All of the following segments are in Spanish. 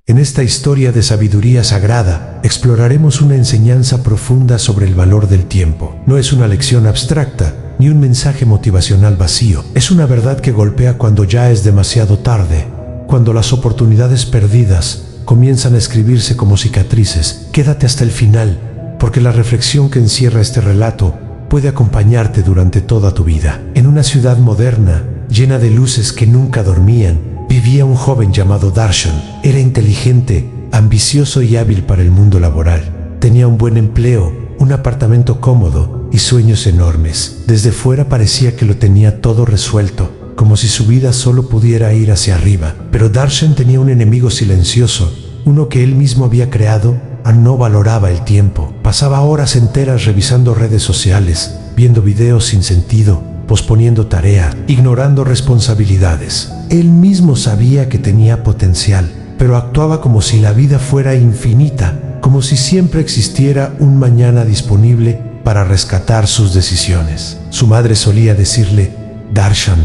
En esta historia de sabiduría sagrada, exploraremos una enseñanza profunda sobre el valor del tiempo. No es una lección abstracta, ni un mensaje motivacional vacío. Es una verdad que golpea cuando ya es demasiado tarde, cuando las oportunidades perdidas comienzan a escribirse como cicatrices. Quédate hasta el final, porque la reflexión que encierra este relato puede acompañarte durante toda tu vida. En una ciudad moderna, llena de luces que nunca dormían, vivía un joven llamado Darshan. Era inteligente, ambicioso y hábil para el mundo laboral. Tenía un buen empleo, un apartamento cómodo y sueños enormes. Desde fuera parecía que lo tenía todo resuelto, como si su vida solo pudiera ir hacia arriba. Pero Darshan tenía un enemigo silencioso, uno que él mismo había creado. No valoraba el tiempo. Pasaba horas enteras revisando redes sociales, viendo videos sin sentido, posponiendo tarea, ignorando responsabilidades. Él mismo sabía que tenía potencial, pero actuaba como si la vida fuera infinita, como si siempre existiera un mañana disponible para rescatar sus decisiones. Su madre solía decirle: Darshan,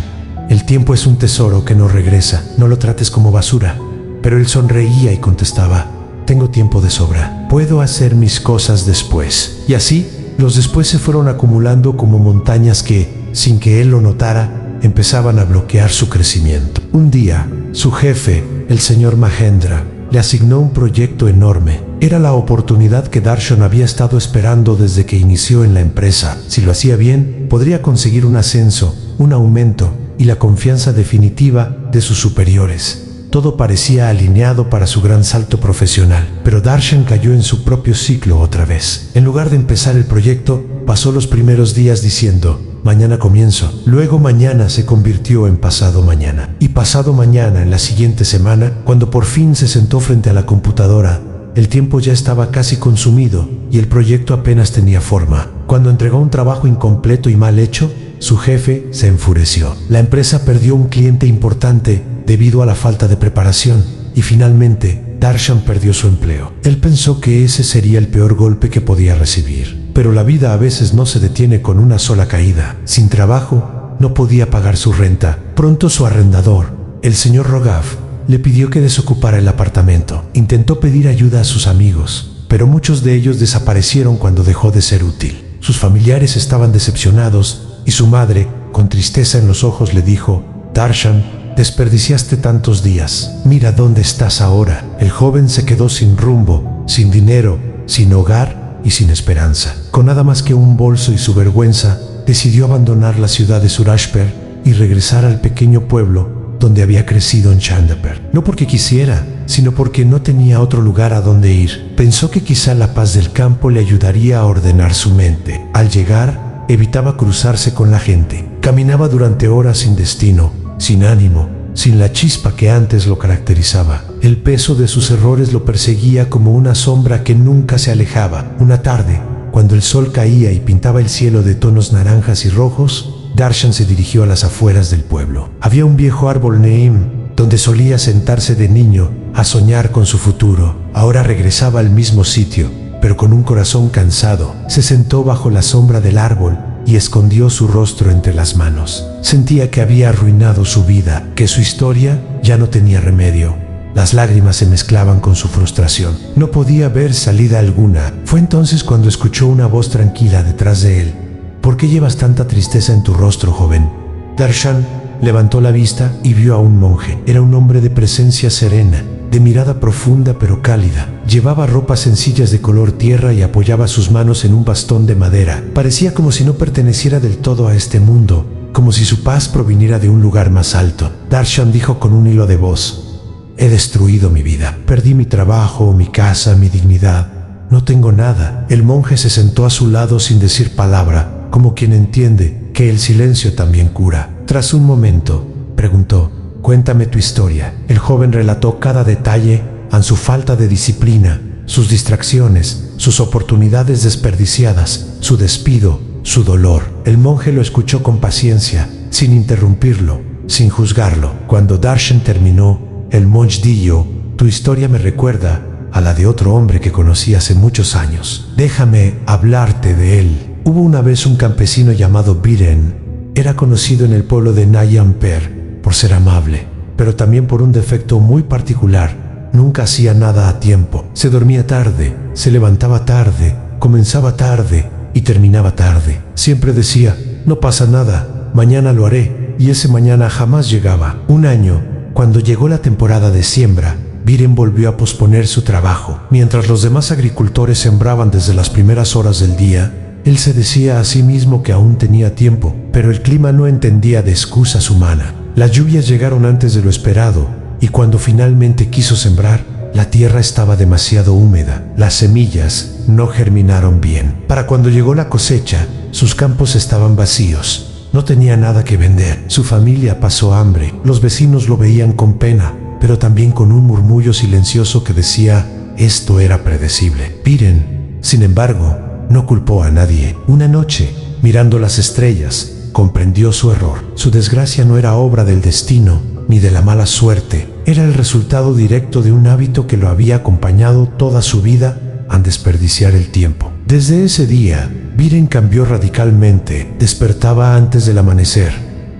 el tiempo es un tesoro que no regresa, no lo trates como basura. Pero él sonreía y contestaba: tengo tiempo de sobra, puedo hacer mis cosas después. Y así, los después se fueron acumulando como montañas que, sin que él lo notara, empezaban a bloquear su crecimiento. Un día, su jefe, el señor Mahendra, le asignó un proyecto enorme. Era la oportunidad que Darshan había estado esperando desde que inició en la empresa. Si lo hacía bien, podría conseguir un ascenso, un aumento y la confianza definitiva de sus superiores. Todo parecía alineado para su gran salto profesional, pero Darshan cayó en su propio ciclo otra vez. En lugar de empezar el proyecto, pasó los primeros días diciendo: mañana comienzo. Luego mañana se convirtió en pasado mañana. Y pasado mañana, en la siguiente semana, cuando por fin se sentó frente a la computadora, el tiempo ya estaba casi consumido y el proyecto apenas tenía forma. Cuando entregó un trabajo incompleto y mal hecho, su jefe se enfureció. La empresa perdió un cliente importante debido a la falta de preparación, y finalmente Darshan perdió su empleo. Él pensó que ese sería el peor golpe que podía recibir. Pero la vida a veces no se detiene con una sola caída. Sin trabajo, no podía pagar su renta. Pronto su arrendador, el señor Rogav, le pidió que desocupara el apartamento. Intentó pedir ayuda a sus amigos, pero muchos de ellos desaparecieron cuando dejó de ser útil. Sus familiares estaban decepcionados y su madre, con tristeza en los ojos, le dijo: Darshan, desperdiciaste tantos días. Mira dónde estás ahora. El joven se quedó sin rumbo, sin dinero, sin hogar y sin esperanza. Con nada más que un bolso y su vergüenza, decidió abandonar la ciudad de Surashpur y regresar al pequeño pueblo donde había crecido en Chandapur. No porque quisiera, sino porque no tenía otro lugar a donde ir. Pensó que quizá la paz del campo le ayudaría a ordenar su mente. Al llegar, evitaba cruzarse con la gente. Caminaba durante horas sin destino, sin ánimo, sin la chispa que antes lo caracterizaba. El peso de sus errores lo perseguía como una sombra que nunca se alejaba. Una tarde, cuando el sol caía y pintaba el cielo de tonos naranjas y rojos, Darshan se dirigió a las afueras del pueblo. Había un viejo árbol neem donde solía sentarse de niño a soñar con su futuro. Ahora regresaba al mismo sitio, pero con un corazón cansado. Se sentó bajo la sombra del árbol y escondió su rostro entre las manos. Sentía que había arruinado su vida, que su historia ya no tenía remedio. Las lágrimas se mezclaban con su frustración. No podía ver salida alguna. Fue entonces cuando escuchó una voz tranquila detrás de él. ¿Por qué llevas tanta tristeza en tu rostro, joven? Darshan levantó la vista y vio a un monje. Era un hombre de presencia serena, de mirada profunda pero cálida. Llevaba ropas sencillas de color tierra y apoyaba sus manos en un bastón de madera. Parecía como si no perteneciera del todo a este mundo, como si su paz proviniera de un lugar más alto. Darshan dijo con un hilo de voz: he destruido mi vida. Perdí mi trabajo, mi casa, mi dignidad. No tengo nada. El monje se sentó a su lado sin decir palabra, como quien entiende que el silencio también cura. Tras un momento, preguntó: cuéntame tu historia. El joven relató cada detalle, su falta de disciplina, sus distracciones, sus oportunidades desperdiciadas, su despido, su dolor. El monje lo escuchó con paciencia, sin interrumpirlo, sin juzgarlo. Cuando Darshan terminó, el monje dijo: tu historia me recuerda a la de otro hombre que conocí hace muchos años. Déjame hablarte de él. Hubo una vez un campesino llamado Biren. Era conocido en el pueblo de Nayamper por ser amable, pero también por un defecto muy particular. Nunca hacía nada a tiempo. Se dormía tarde, se levantaba tarde, comenzaba tarde y terminaba tarde. Siempre decía, no pasa nada, mañana lo haré, y ese mañana jamás llegaba. Un año, cuando llegó la temporada de siembra, Viren volvió a posponer su trabajo. Mientras los demás agricultores sembraban desde las primeras horas del día, él se decía a sí mismo que aún tenía tiempo, pero el clima no entendía de excusas humanas. Las lluvias llegaron antes de lo esperado, y cuando finalmente quiso sembrar, la tierra estaba demasiado húmeda. Las semillas no germinaron bien. Para cuando llegó la cosecha, sus campos estaban vacíos. No tenía nada que vender. Su familia pasó hambre. Los vecinos lo veían con pena, pero también con un murmullo silencioso que decía, esto era predecible. Viren, sin embargo, no culpó a nadie. Una noche, mirando las estrellas, comprendió su error. Su desgracia no era obra del destino, ni de la mala suerte. Era el resultado directo de un hábito que lo había acompañado toda su vida al desperdiciar el tiempo. Desde ese día, Viren cambió radicalmente. Despertaba antes del amanecer,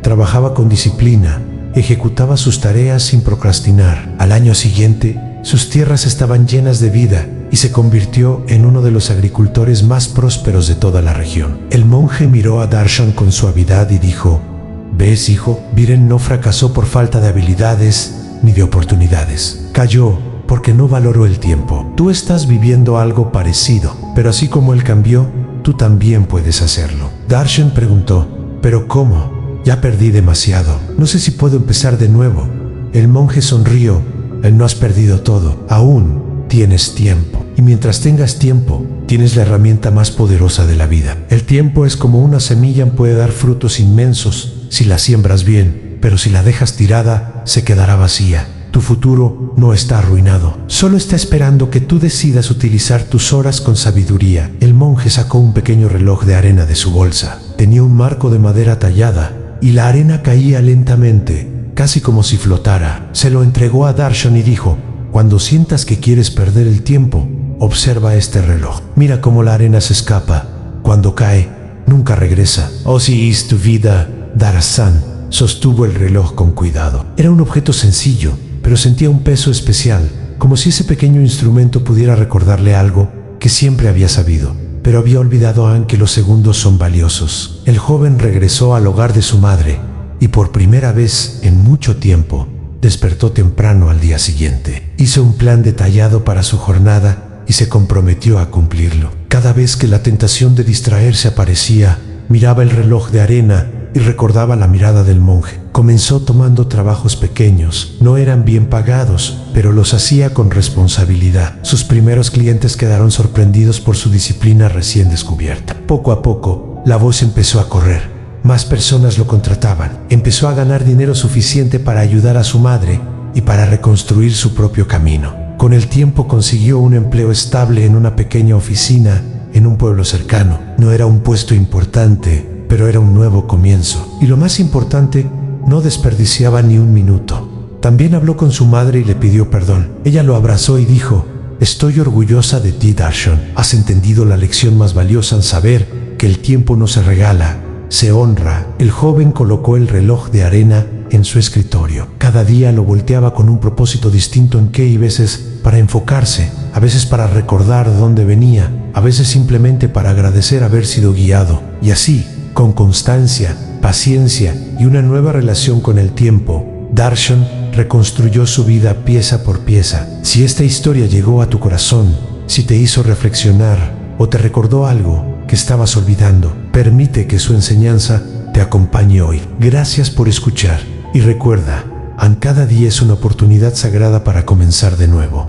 trabajaba con disciplina, ejecutaba sus tareas sin procrastinar. Al año siguiente, sus tierras estaban llenas de vida y se convirtió en uno de los agricultores más prósperos de toda la región. El monje miró a Darshan con suavidad y dijo, ¿ves, hijo? Viren no fracasó por falta de habilidades ni de oportunidades. Cayó porque no valoró el tiempo. Tú estás viviendo algo parecido, pero así como él cambió, tú también puedes hacerlo. Darshan preguntó, ¿pero cómo? Ya perdí demasiado. No sé si puedo empezar de nuevo. El monje sonrió. No has perdido todo. Aún tienes tiempo. Y mientras tengas tiempo, tienes la herramienta más poderosa de la vida. El tiempo es como una semilla, puede dar frutos inmensos si la siembras bien, pero si la dejas tirada, se quedará vacía. Tu futuro no está arruinado. Solo está esperando que tú decidas utilizar tus horas con sabiduría. El monje sacó un pequeño reloj de arena de su bolsa. Tenía un marco de madera tallada y la arena caía lentamente, casi como si flotara. Se lo entregó a Darshan y dijo, cuando sientas que quieres perder el tiempo, observa este reloj. Mira cómo la arena se escapa. Cuando cae, nunca regresa. Oh, si es tu vida, Darshan sostuvo el reloj con cuidado. Era un objeto sencillo, pero sentía un peso especial, como si ese pequeño instrumento pudiera recordarle algo que siempre había sabido, pero había olvidado aún que los segundos son valiosos. El joven regresó al hogar de su madre y por primera vez en mucho tiempo despertó temprano al día siguiente. Hizo un plan detallado para su jornada y se comprometió a cumplirlo. Cada vez que la tentación de distraerse aparecía, miraba el reloj de arena y recordaba la mirada del monje. Comenzó tomando trabajos pequeños. No eran bien pagados, pero los hacía con responsabilidad. Sus primeros clientes quedaron sorprendidos por su disciplina recién descubierta. Poco a poco, la voz empezó a correr. Más personas lo contrataban. Empezó a ganar dinero suficiente para ayudar a su madre y para reconstruir su propio camino. Con el tiempo consiguió un empleo estable en una pequeña oficina en un pueblo cercano. No era un puesto importante, pero era un nuevo comienzo. Y lo más importante, no desperdiciaba ni un minuto. También habló con su madre y le pidió perdón. Ella lo abrazó y dijo, estoy orgullosa de ti, Darshan. Has entendido la lección más valiosa en saber que el tiempo no se regala, se honra. El joven colocó el reloj de arena en su escritorio. Cada día lo volteaba con un propósito distinto en qué y veces para enfocarse, a veces para recordar dónde venía, a veces simplemente para agradecer haber sido guiado. Y así, con constancia, paciencia y una nueva relación con el tiempo, Darshan reconstruyó su vida pieza por pieza. Si esta historia llegó a tu corazón, si te hizo reflexionar o te recordó algo que estabas olvidando, permite que su enseñanza te acompañe hoy. Gracias por escuchar y recuerda, cada día es una oportunidad sagrada para comenzar de nuevo.